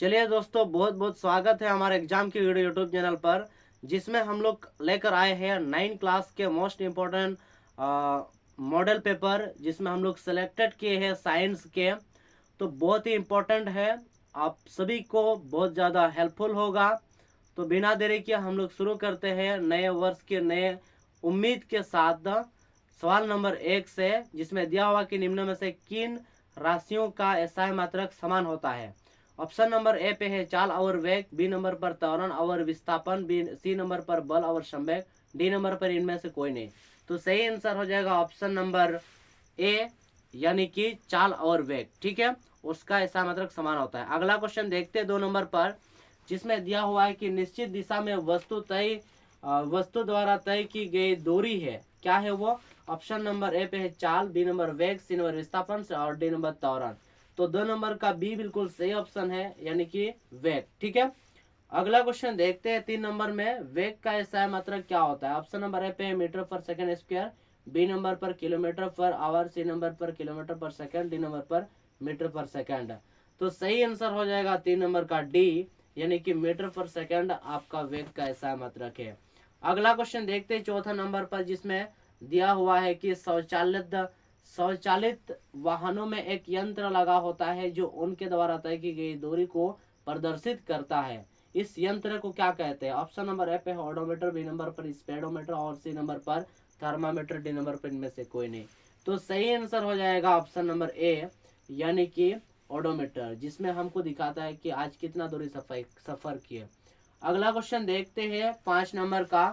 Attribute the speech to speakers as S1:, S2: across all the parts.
S1: चलिए दोस्तों, बहुत बहुत स्वागत है हमारे एग्जाम की वीडियो यूट्यूब चैनल पर, जिसमें हम लोग लेकर आए हैं 9 क्लास के मोस्ट इम्पोर्टेंट मॉडल पेपर, जिसमें हम लोग सेलेक्टेड किए हैं साइंस के। तो बहुत ही इम्पोर्टेंट है, आप सभी को बहुत ज़्यादा हेल्पफुल होगा। तो बिना देरी के हम लोग शुरू करते हैं नए वर्ष के नए उम्मीद के साथ। सवाल नंबर 1 से, जिसमें दिया हुआ कि निम्न में से किन राशियों का एसआई मात्रक समान होता है। ऑप्शन नंबर ए पे है चाल और वेग, बी नंबर पर त्वरण और विस्थापन, बी सी नंबर पर बल और संवेग, डी नंबर पर इनमें से कोई नहीं। तो सही आंसर हो जाएगा ऑप्शन नंबर ए, यानी कि चाल और वेग। ठीक है, उसका ऐसा मतलब समान होता है। अगला क्वेश्चन देखते हैं 2 नंबर पर, जिसमें दिया हुआ है कि निश्चित दिशा में वस्तु द्वारा तय की गई दूरी है, क्या है वो। ऑप्शन नंबर ए पे है चाल, बी नंबर वेग, सी नंबर विस्थापन और डी नंबर त्वरण। तो 2 नंबर का बी बिल्कुल सही ऑप्शन है, यानी कि वेग। ठीक है, अगला क्वेश्चन देखते हैं 3 नंबर में, वेग का एसआई मात्रक क्या होता है। ऑप्शन नंबर ए पे है metre per second square, B number पर kilometre per hour, C number पर kilometre per second, D number पर मीटर पर सेकंड। तो सही आंसर हो जाएगा 3 नंबर का डी, यानी कि मीटर पर सेकंड आपका वेग का एसआई मात्रक है। अगला क्वेश्चन देखते हैं 4 नंबर पर, जिसमें दिया हुआ है कि स्वचालित वाहनों में एक यंत्र लगा होता है जो उनके द्वारा तय की गई दूरी को प्रदर्शित करता है। इस यंत्र को क्या कहते हैं। ऑप्शन नंबर ए पे ऑडोमीटर, बी नंबर पर स्पीडोमीटर और सी नंबर पर थर्मामीटर, डी नंबर पर इनमें से कोई नहीं। तो सही आंसर हो जाएगा ऑप्शन नंबर ए, यानी कि ऑडोमीटर, जिसमें हमको दिखाता है कि आज कितना दूरी सफर किए। अगला क्वेश्चन देखते हैं 5 नंबर का।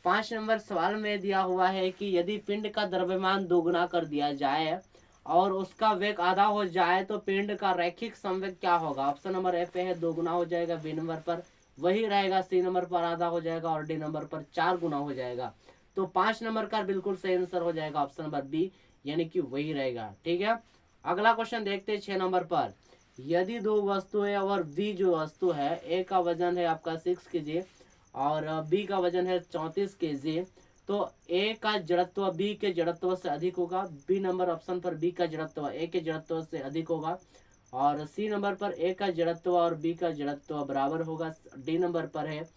S1: 5 नंबर सवाल में दिया हुआ है कि यदि पिंड का द्रव्यमान दोगुना कर दिया जाए और उसका वेग आधा हो जाए तो पिंड का रैखिक संवेग क्या होगा। ऑप्शन नंबर ए पे है 2 गुना हो जाएगा, बी नंबर पर वही रहेगा, सी नंबर पर आधा हो जाएगा और डी नंबर पर 4 गुना हो जाएगा। तो 5 नंबर का बिल्कुल सही आंसर हो जाएगा ऑप्शन नंबर बी, यानी कि वही रहेगा। ठीक है, अगला क्वेश्चन देखते हैं 6 नंबर पर। यदि दो वस्तुएं और बी जो वस्तु है, ए का वजन है आपका 6 kg और बी का वजन है 34 kg, तो ए का जड़त्व बी के जड़त्व से अधिक होगा। बी नंबर ऑप्शन पर बी का जड़त्व ए के जड़त्व से अधिक होगा और सी नंबर पर ए का जड़त्व और बी का जड़त्व बराबर होगा। डी नंबर पर है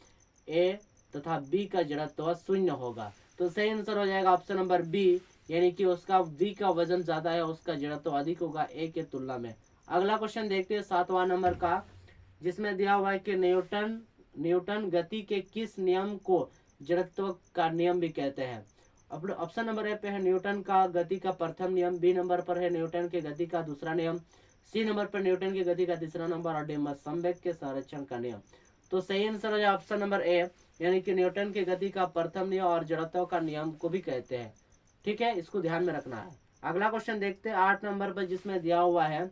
S1: ए तथा बी का जड़त्व शून्य होगा। तो सही आंसर हो जाएगा ऑप्शन नंबर बी, यानी कि उसका बी का वजन ज्यादा है, उसका जड़त्व अधिक होगा ए के तुलना में। अगला क्वेश्चन देखते हैं 7वां नंबर का, जिसमें दिया हुआ है कि न्यूटन गति के किस नियम को जड़त्व का नियम भी कहते हैं। ऑप्शन नंबर ए पे है न्यूटन का गति का प्रथम नियम, बी नंबर पर है न्यूटन के गति का दूसरा नियम, सी नंबर पर न्यूटन की गति का तीसरा नंबर और डी नंबर संवेग के संरक्षण का नियम। तो सही आंसर हो जाए ऑप्शन नंबर ए, यानी कि न्यूटन की गति का प्रथम नियम और जड़त्व का नियम को भी कहते हैं। ठीक है, इसको ध्यान में रखना है। अगला क्वेश्चन देखते हैं 8 नंबर पर, जिसमें दिया हुआ है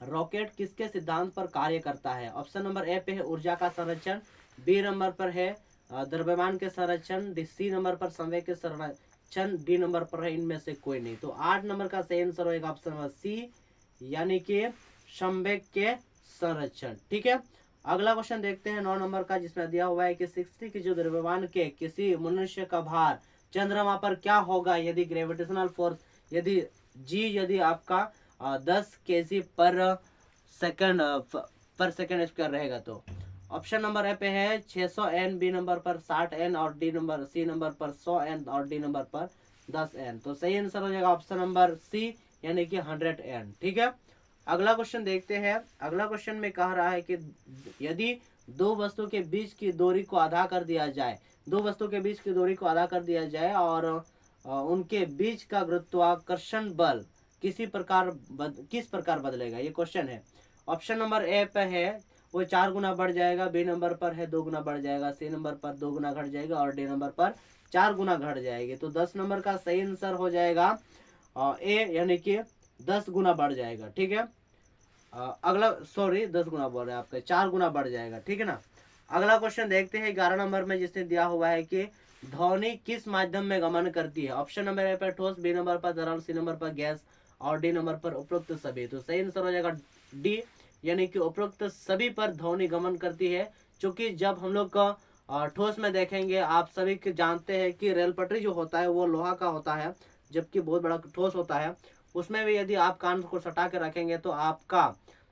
S1: रॉकेट किसके सिद्धांत पर कार्य करता है। ऑप्शन नंबर ए पे है ऊर्जा का संरक्षण, बी नंबर पर है द्रव्यमान के संरक्षण, सी नंबर पर संवेग के संरक्षण, डी नंबर पर है इनमें से कोई नहीं। तो 8 नंबर का सही आंसर होगा ऑप्शन नंबर सी, यानी कि संवेग के संरक्षण। ठीक है, अगला क्वेश्चन देखते हैं 9 नंबर का, जिसमें दिया हुआ है कि 60 के जो द्रव्यमान के किसी मनुष्य का भार चंद्रमा पर क्या होगा यदि ग्रेविटेशनल फोर्स यदि आपका 10 kg पर सेकंड स्क्वायर रहेगा। तो ऑप्शन नंबर ए पे है 600 N, बी नंबर पर 60 N और सी नंबर पर 100 N और डी नंबर पर 10 N। तो सही आंसर हो जाएगा ऑप्शन नंबर सी, यानी कि 100 N। ठीक है, अगला क्वेश्चन देखते हैं। अगला क्वेश्चन में कह रहा है कि यदि दो वस्तु के बीच की दूरी को आधा कर दिया जाए और उनके बीच का गुरुत्वाकर्षण बल किस प्रकार बदलेगा, ये क्वेश्चन है। ऑप्शन नंबर ए पे है वो 4 गुना बढ़ जाएगा, बी नंबर पर है 2 गुना बढ़ जाएगा, सी नंबर पर 2 गुना घट जाएगा और डी नंबर पर 4 गुना घट जाएगी। तो 10 नंबर का सही आंसर हो जाएगा ए, यानी कि 10 गुना बढ़ जाएगा। ठीक है, अगला 10 गुना बोल रहे हैं आपका, 4 गुना बढ़ जाएगा। ठीक है ना, अगला क्वेश्चन देखते हैं 11 नंबर में, जिसने दिया हुआ है कि ध्वनि किस माध्यम में गमन करती है। ऑप्शन नंबर ए पर ठोस, बी नंबर पर तरल, सी नंबर पर गैस और डी नंबर पर उपरोक्त सभी। तो सही आंसर हो जाएगा डी, यानी कि उपरोक्त सभी पर ध्वनि गमन करती है। क्योंकि जब हम लोग का ठोस में देखेंगे, आप सभी जानते हैं कि रेल पटरी जो होता है वो लोहा का होता है, जबकि बहुत बड़ा ठोस होता है। उसमें भी यदि आप कान को सटा के रखेंगे तो आपका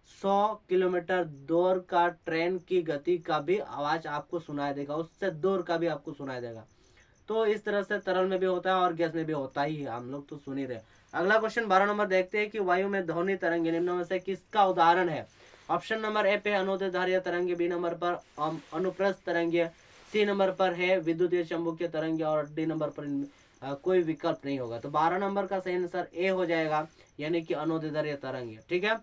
S1: 100 किलोमीटर दूर का ट्रेन की गति का भी आवाज आपको सुनाई देगा, उससे दूर का भी आपको सुनाई देगा। तो इस तरह से तरल में भी होता है और गैस में भी होता ही है, हम लोग तो सुन ही रहे। अगला क्वेश्चन 12 नंबर देखते हैं कि वायु में ध्वनि तरंगे निम्न में से किसका उदाहरण है। ऑप्शन नंबर ए पे अनुदैर्ध्य तरंगे, बी नंबर पर अनुप्रस्थ तरंगे, सी नंबर पर है विद्युतीय चुंबकीय तरंगे और डी नंबर पर कोई विकल्प नहीं होगा। तो 12 नंबर का सही आंसर ए हो जाएगा, यानी कि अनुदैर्ध्य तरंगे। ठीक है,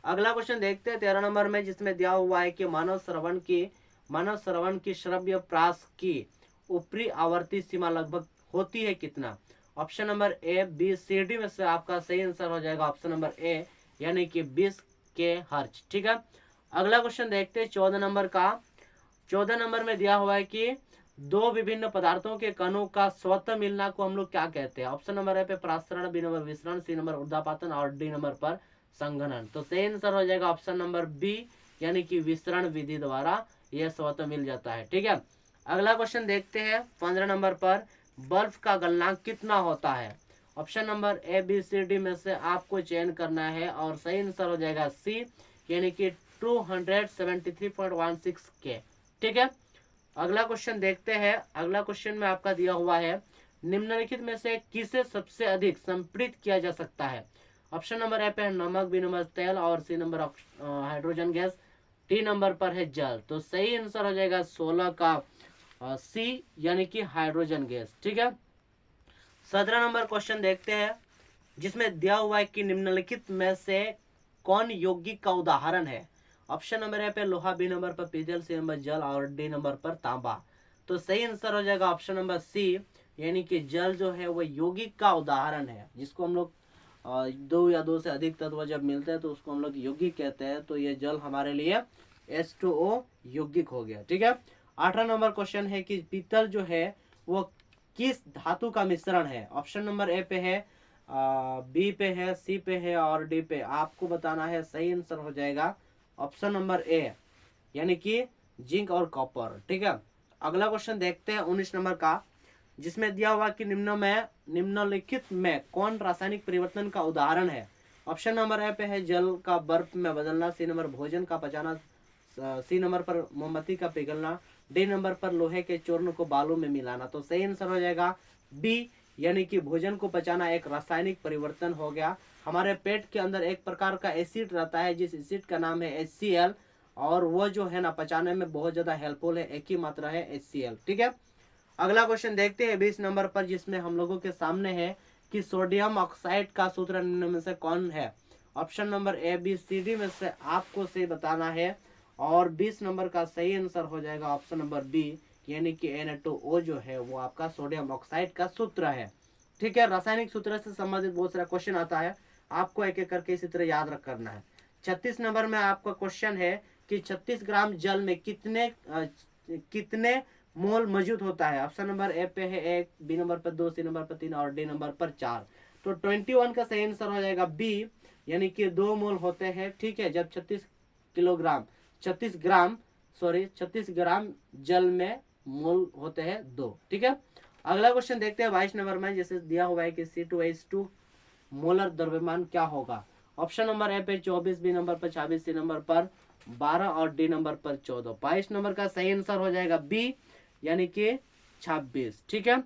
S1: अगला क्वेश्चन देखते हैं 13 नंबर में, जिसमें दिया हुआ है कि मानव श्रवण की श्रव्य प्रास की ऊपरी आवर्ती सीमा लगभग होती है कितना। Option number A, B, C, D में से आपका सही आंसर हो जाएगा ऑप्शन नंबर ए, यानी कि 20 के हर्ट्ज। ठीक है, अगला क्वेश्चन देखते हैं 14 नंबर का। 14 नंबर में दिया हुआ है कि दो विभिन्न पदार्थों के कणों का स्वतः मिलना को हम लोग क्या कहते हैं। ऑप्शन नंबर ए पे प्रासरण, बी नंबर विसरण, सी नंबर ऊर्ध्वपातन और डी नंबर पर संघनन। तो सही आंसर हो जाएगा ऑप्शन नंबर बी, यानी कि विसरण विधि द्वारा यह स्वतः मिल जाता है। ठीक है, अगला क्वेश्चन देखते हैं 15 नंबर पर, बर्फ का गलनांक कितना होता है। Option number A, B, C, D में से आपको चयन करना है और सही आंसर हो जाएगा सी, यानी कि 273.16 के। ठीक है, अगला क्वेश्चन देखते हैं। अगला क्वेश्चन में आपका दिया हुआ है, निम्नलिखित में से किसे सबसे अधिक संपीड़ित किया जा सकता है। ऑप्शन नंबर ए पे है नमक, बी नंबर तेल और C number hydrogen gas, D number पर है जल। तो सही आंसर हो जाएगा 16 का सी, यानी कि हाइड्रोजन गैस। ठीक है, 17 नंबर क्वेश्चन देखते हैं, जिसमें दिया हुआ है कि निम्नलिखित में से कौन यौगिक का उदाहरण है। ऑप्शन नंबर ए पे लोहा, बी नंबर पर पीतल, सी नंबर जल और डी नंबर पर तांबा। तो सही आंसर हो जाएगा ऑप्शन नंबर सी, यानी कि जल जो है वो यौगिक का उदाहरण है, जिसको हम लोग दो या दो से अधिक तत्व जब मिलते हैं तो उसको हम लोग यौगिक कहते हैं। तो ये जल हमारे लिए H2O यौगिक हो गया। ठीक है, 18 नंबर क्वेश्चन है कि पीतल जो है वो किस धातु का मिश्रण है। ऑप्शन नंबर ए पे है, बी पे है, सी पे है और डी पे। आपको बताना है, सही आंसर हो जाएगा ऑप्शन नंबर ए, यानी कि जिंक और कॉपर। ठीक है, अगला क्वेश्चन देखते हैं 19 नंबर का, जिसमें दिया हुआ कि निम्नलिखित में कौन रासायनिक परिवर्तन का उदाहरण है। ऑप्शन नंबर ए पे है जल का बर्फ में बदलना, सी नंबर भोजन का पचाना, सी नंबर पर मोमबत्ती का पिघलना, डी नंबर पर लोहे के चूर्ण को बालू में मिलाना। तो सही आंसर हो जाएगा बी, यानी कि भोजन को पचाना एक रासायनिक परिवर्तन हो गया। हमारे पेट के अंदर एक प्रकार का एसिड रहता है, जिस एसिड का नाम है HCl, और वो जो है ना पचाने में बहुत ज्यादा हेल्पफुल है, एक ही मात्रा है HCl। ठीक है, अगला क्वेश्चन देखते हैं 20 नंबर पर, जिसमें हम लोगों के सामने है कि सोडियम ऑक्साइड का सूत्र निम्न में से कौन है। Option number A, B, C, D में से आपको सही बताना है और 20 नंबर का सही आंसर हो जाएगा ऑप्शन नंबर बी, यानी कि Na2O जो है वो आपका सोडियम ऑक्साइड का सूत्र है। ठीक है, रासायनिक सूत्र से संबंधित बहुत सारा क्वेश्चन आता है, आपको एक एक करके इसी तरह याद रख करना है। 36 नंबर में आपका क्वेश्चन है कि 36 ग्राम जल में कितने मोल मौजूद होता है। ऑप्शन नंबर ए पे है 1, बी नंबर पर 2, सी नंबर पर 3 और डी नंबर पर 4। तो 21 का सही आंसर हो जाएगा बी, यानी कि 2 मोल होते हैं। ठीक है, जब 36 ग्राम जल में मोल होते हैं 2। ठीक है, अगला क्वेश्चन देखते हैं 22 नंबर में, जैसे दिया हुआ है कि C2H2 मोलर द्रव्यमान क्या होगा। ऑप्शन नंबर ए पे 24, बी नंबर पर 26, सी नंबर पर 12 और डी नंबर पर 14। 22 नंबर का सही आंसर हो जाएगा बी, यानी कि 26। ठीक है,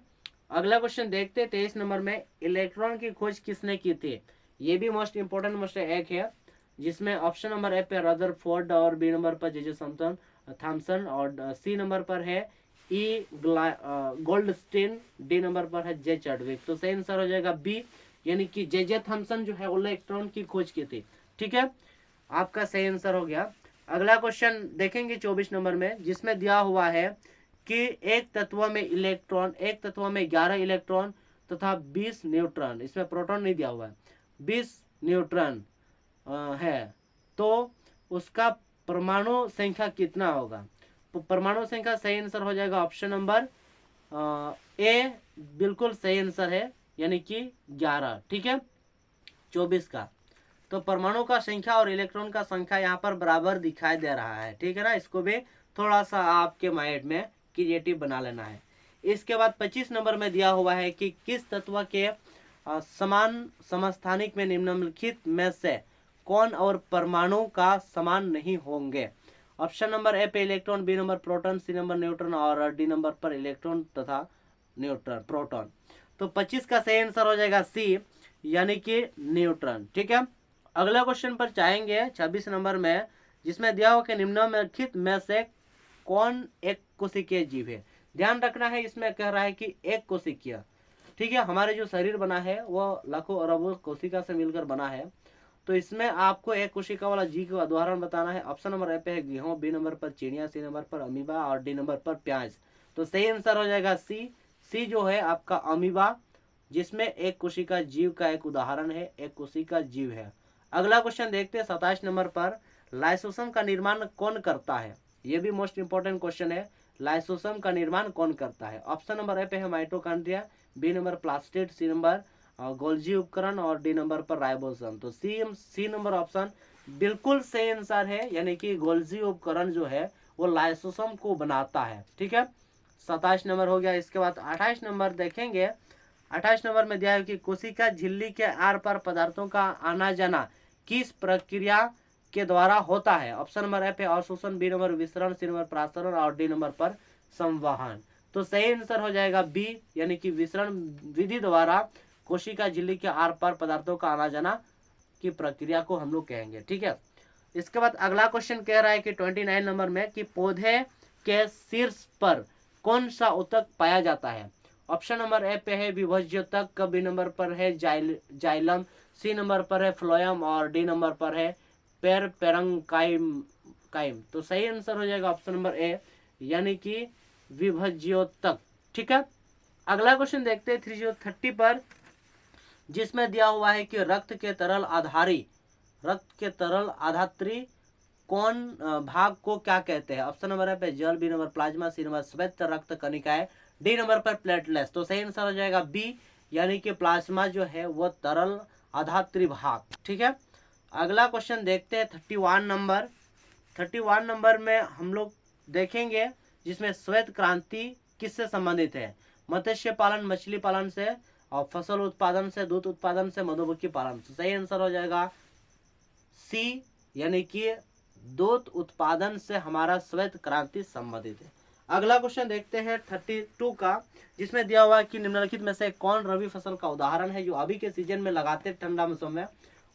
S1: अगला क्वेश्चन देखते हैं 23 नंबर में, इलेक्ट्रॉन की खोज किसने की थी। ये भी मोस्ट इंपोर्टेंट में से एक है, जिसमें ऑप्शन नंबर ए पे रदरफोर्ड और बी नंबर पर जे थॉमसन और सी नंबर पर है ई गोल्डस्टीन, डी नंबर पर है जे चैडविक। तो सही आंसर हो जाएगा बी, यानी कि जे थॉमसन जो है इलेक्ट्रॉन की खोज की थी। ठीक है, आपका सही आंसर हो गया। अगला क्वेश्चन देखेंगे 24 नंबर में, जिसमें दिया हुआ है कि एक तत्व में 11 इलेक्ट्रॉन तथा 20 न्यूट्रॉन, इसमें प्रोटॉन नहीं दिया हुआ है, 20 न्यूट्रॉन है, तो उसका परमाणु संख्या कितना होगा। तो परमाणु संख्या सही आंसर हो जाएगा ऑप्शन नंबर ए, बिल्कुल सही आंसर है, यानी कि 11। ठीक है, 24 का। तो परमाणु का संख्या और इलेक्ट्रॉन का संख्या यहाँ पर बराबर दिखाई दे रहा है। ठीक है ना, इसको भी थोड़ा सा आपके माइंड में क्रिएटिव बना लेना है। इसके बाद 25 नंबर में दिया हुआ है कि किस तत्व के समान समस्थानिक में निम्नलिखित में से कौन और परमाणु का समान नहीं होंगे? ऑप्शन नंबर ए पे electron, B number proton, C number neutron और डी नंबर पर इलेक्ट्रॉन तथा न्यूट्रॉन प्रोटॉन। तो 25 का सही आंसर हो जाएगा सी, यानी कि न्यूट्रॉन। ठीक है, अगला क्वेश्चन पर जाएंगे 26 नंबर में, जिसमें दिया हुआ कि निम्नलिखित में से कौन एक कोशिकीय जीव है? ध्यान रखना है, इसमें कह रहा है कि एक कोशिकीय। ठीक है, हमारे जो शरीर बना है वो लाखों अरबों कोशिका से मिलकर बना है, तो इसमें आपको एक कोशिका वाला जीव का उदाहरण बताना है। ऑप्शन नंबर ए पे है गेहूं, बी नंबर पर चिड़िया, सी नंबर पर अमीबा और डी नंबर पर प्याज। तो सही आंसर हो जाएगा सी। सी जो है आपका अमीबा, जिसमें एक कोशिका जीव का एक उदाहरण है, एक कोशिका जीव है। अगला क्वेश्चन देखते हैं 27 नंबर पर, लाइसोसोम का निर्माण कौन करता है? ये भी मोस्ट इंपोर्टेंट क्वेश्चन है, लाइसोसोम का निर्माण कौन करता है? ऑप्शन नंबर ए पे है mitochondria, B number plastid, C number Golgi उपकरण और डी नंबर पर राइबोसोम। तो सी नंबर ऑप्शन बिल्कुल सही आंसर है, यानी कि गोल्जी उपकरण जो है वो लाइसोसोम को बनाता है। ठीक है, 27 नंबर हो गया। इसके बाद 28 नंबर देखेंगे। 28 नंबर में दिया है कि कोशिका झिल्ली के आर पार पदार्थों का आना जाना किस प्रक्रिया के द्वारा होता है? ऑप्शन नंबर ए पे अवशोषण, बी नंबर विसरण, सी नंबर प्रासरण और डी नंबर पर संवहन। तो सही आंसर हो जाएगा बी, यानी कि विसरण विधि द्वारा कोशिका झिल्ली के आर पार पदार्थों का आना जाना की प्रक्रिया को हम लोग कहेंगे। ठीक है, इसके बाद अगला क्वेश्चन कह रहा है कि 29 नंबर में कि पौधे के शीर्ष पर कौन सा ऊतक पाया जाता है? ऑप्शन नंबर ए पे है विभज्योतक, बी नंबर पर है जाइलम, सी नंबर पर है फ्लोयम और डी नंबर पर है पेरपेरंकाइम। तो सही आंसर हो जाएगा ऑप्शन नंबर ए, यानी कि विभज्योतक। ठीक है, अगला क्वेश्चन देखते हैं 3030 पर, जिसमें दिया हुआ है कि रक्त के तरल आधात्री कौन भाग को क्या कहते हैं? ऑप्शन नंबर है जल, B number plasma, C number श्वेत रक्त कणिकाएं, डी नंबर पर प्लेटलेट्स। तो सही आंसर हो जाएगा बी, यानी कि प्लाज्मा जो है वो तरल आधात्री भाग। ठीक है, अगला क्वेश्चन देखते हैं 31 नंबर। 31 नंबर में हम लोग देखेंगे, जिसमें श्वेत क्रांति किससे संबंधित है? मत्स्य पालन, मछली पालन से और फसल उत्पादन से, दूध उत्पादन से, मधुमक्खी पालन से। सही आंसर हो जाएगा सी, यानी कि दूध उत्पादन से हमारा श्वेत क्रांति संबंधित है। अगला क्वेश्चन देखते हैं 32 का, जिसमें दिया हुआ है कि निम्नलिखित में से कौन रबी फसल का उदाहरण है जो अभी के सीजन में लगाते ठंडा मौसम में,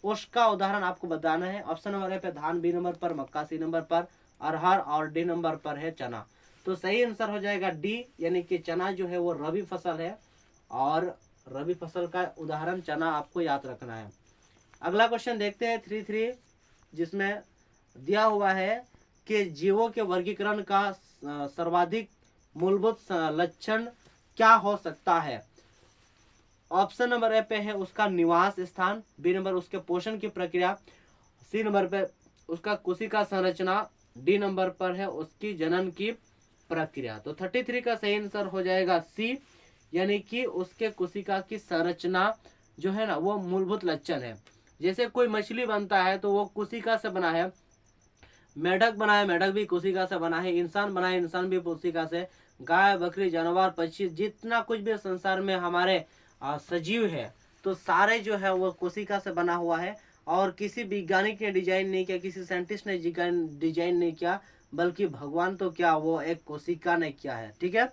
S1: उसका उदाहरण आपको बताना है। ऑप्शन नंबर ए पे धान, बी नंबर पर मक्का, सी नंबर पर अरहर और डी नंबर पर है चना। तो सही आंसर हो जाएगा डी, यानी कि चना जो है वो रबी फसल है और रबी फसल का उदाहरण चना आपको याद रखना है। अगला क्वेश्चन देखते हैं 33, जिसमें दिया हुआ है कि जीवों के वर्गीकरण का सर्वाधिक मूलभूत लक्षण क्या हो सकता है? ऑप्शन नंबर ए पे है उसका निवास स्थान, बी नंबर उसके पोषण की प्रक्रिया, सी नंबर पे उसका कोशिका संरचना, डी नंबर पर है उसकी जनन की प्रक्रिया। तो 33 का सही आंसर हो जाएगा सी, यानी कि उसके कोशिका की संरचना जो है ना वो मूलभूत लक्षण है। जैसे कोई मछली बनता है तो वो कोशिका से बना है, मेढक बना है, मेढक भी कोशिका से बना है, इंसान बना है, इंसान भी कोशिका से, गाय, बकरी, जानवर, पक्षी, जितना कुछ भी संसार में हमारे सजीव है तो सारे जो है वो कोशिका से बना हुआ है। और किसी वैज्ञानिक ने डिजाइन नहीं किया, किसी साइंटिस्ट ने डिजाइन नहीं किया, बल्कि भगवान तो क्या वो एक कोशिका ने किया है। ठीक है,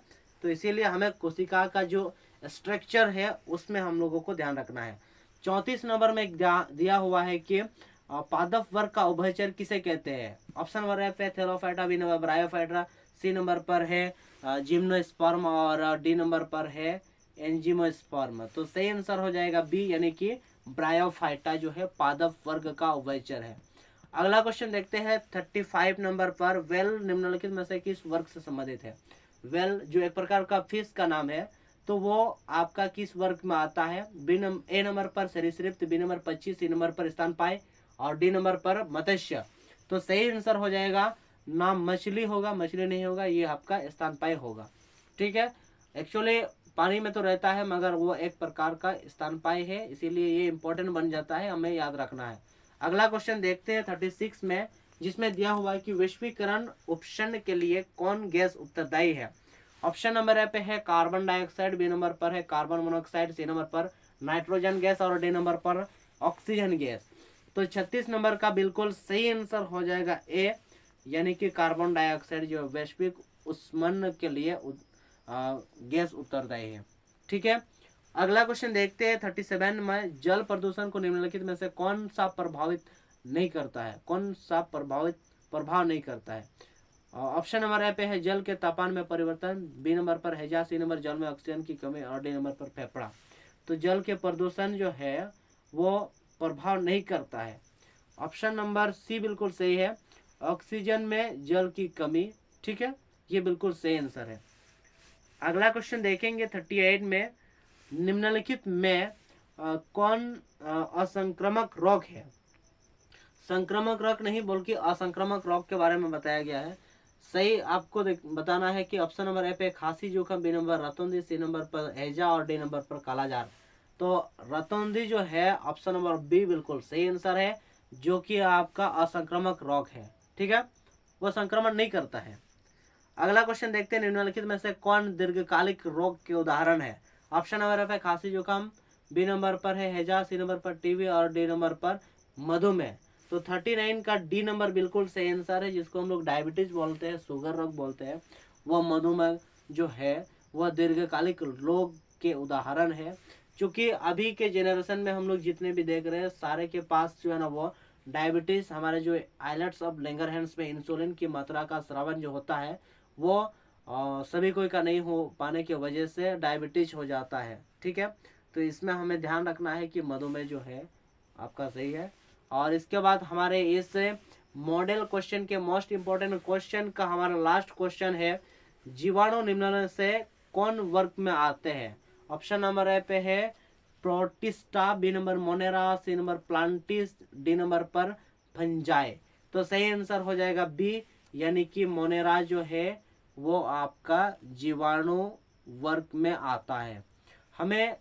S1: तो इसीलिए हमें कोशिका का जो स्ट्रक्चर है उसमें हम लोगों को ध्यान रखना है। 34 नंबर में दिया हुआ है कि पादप वर्ग का उभयचर किसे कहते हैं? ऑप्शन नंबर है thallophyta, B number bryophyta, C number पर है जिम्नोस्पर्म और डी नंबर पर है एंजियोस्पर्म। तो सही आंसर हो जाएगा बी, यानी कि ब्रायोफाइटा जो है पादप वर्ग का उभयचर है। अगला क्वेश्चन देखते हैं 35 नंबर पर, वेल निम्नलिखित में से किस वर्ग से संबंधित है? वेल जो एक प्रकार का फिश का नाम है, तो वो आपका किस वर्ग में आता है? ए नंबर पर सरीसृप, बी नंबर पक्षी, सी नंबर पर स्तनपायी और डी नंबर पर मत्स्य। तो सही आंसर हो जाएगा नाम मछली होगा, मछली नहीं होगा, ये आपका स्तनपायी होगा। ठीक है, एक्चुअली पानी में तो रहता है मगर वो एक प्रकार का स्तनपायी है, इसीलिए ये इंपॉर्टेंट बन जाता है, हमें याद रखना है। अगला क्वेश्चन देखते हैं 36 में, जिसमें दिया हुआ है कि वैश्वीकरण उपशमन के लिए कौन गैस उत्तरदायी है? ऑप्शन नंबर ए पे है कार्बन डाइऑक्साइड, बी नंबर पर है कार्बन मोनोऑक्साइड, सी नंबर पर नाइट्रोजन गैस और डी नंबर पर ऑक्सीजन गैस। तो 36 नंबर का बिल्कुल सही आंसर हो जाएगा ए, यानी कि कार्बन डाइऑक्साइड जो वैश्विक उष्मन के लिए गैस उत्तरदायी है। ठीक है, अगला क्वेश्चन देखते हैं 37 में, जल प्रदूषण को निम्नलिखित में से कौन सा प्रभावित नहीं करता है, कौन सा प्रभाव नहीं करता है। ऑप्शन नंबर ए पे है जल के तापमान में परिवर्तन, बी नंबर पर हैजा, सी नंबर जल में ऑक्सीजन की कमी और डी नंबर पर फेफड़ा। तो जल के प्रदूषण जो है वो प्रभाव नहीं करता है। ऑप्शन नंबर सी बिल्कुल सही है, ऑक्सीजन में जल की कमी। ठीक है, ये बिल्कुल सही आंसर है। अगला क्वेश्चन देखेंगे 38 में, निम्नलिखित में कौन असंक्रामक रोग है। संक्रामक रोग नहीं बल्कि असंक्रामक रोग के बारे में बताया गया है। सही आपको बताना है कि ऑप्शन नंबर ए पे खांसी जोखम, बी नंबर रतौंधी, सी नंबर पर हैजा और डी नंबर पर कालाजार। तो रतौंधी जो है ऑप्शन नंबर बी बिल्कुल सही आंसर है, जो कि आपका असंक्रामक रोग है। ठीक है, वो संक्रमण नहीं करता है। अगला क्वेश्चन देखते हैं, निम्नलिखित में से कौन दीर्घकालिक रोग के उदाहरण है। ऑप्शन नंबर पे खांसी जुकाम, बी नंबर पर है हैजा, सी नंबर पर टीबी और डी नंबर पर मधुमेह। तो 39 का डी नंबर बिल्कुल सही आंसर है, जिसको हम लोग डायबिटीज बोलते हैं, शुगर रोग बोलते हैं। वह मधुमेह जो है वह दीर्घकालिक रोग के उदाहरण है। क्योंकि अभी के जनरेशन में हम लोग जितने भी देख रहे हैं सारे के पास जो है ना वो डायबिटीज, हमारे जो आइलेट्स ऑफ लैंगरहैंस में इंसुलिन की मात्रा का स्रावन जो होता है वो सभी कोई का नहीं हो पाने की वजह से डायबिटीज हो जाता है। ठीक है, तो इसमें हमें ध्यान रखना है कि मधुमेह जो है आपका सही है। और इसके बाद हमारे इस मॉडल क्वेश्चन के मोस्ट इंपोर्टेंट क्वेश्चन का हमारा लास्ट क्वेश्चन है, जीवाणु निम्न से कौन वर्ग में आते हैं। ऑप्शन नंबर ए पे है Protista, B number Monera, C number Plantae, D number पर फंजाई। तो सही आंसर हो जाएगा बी, यानी कि मोनेरा जो है वो आपका जीवाणु वर्ग में आता है। हमें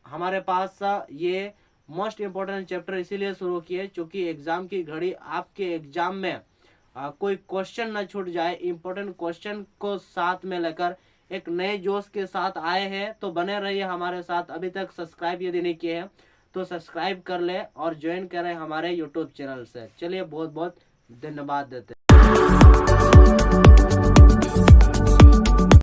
S1: हमारे पास ये मोस्ट इम्पोर्टेंट चैप्टर इसीलिए शुरू किए क्योंकि एग्जाम की घड़ी आपके एग्जाम में कोई क्वेश्चन न छूट जाए। इम्पोर्टेंट क्वेश्चन को साथ में लेकर एक नए जोश के साथ आए हैं, तो बने रहिए हमारे साथ। अभी तक सब्सक्राइब यदि नहीं किए हैं तो सब्सक्राइब कर ले और ज्वाइन करें हमारे यूट्यूब चैनल से। चलिए बहुत बहुत धन्यवाद देते हैं।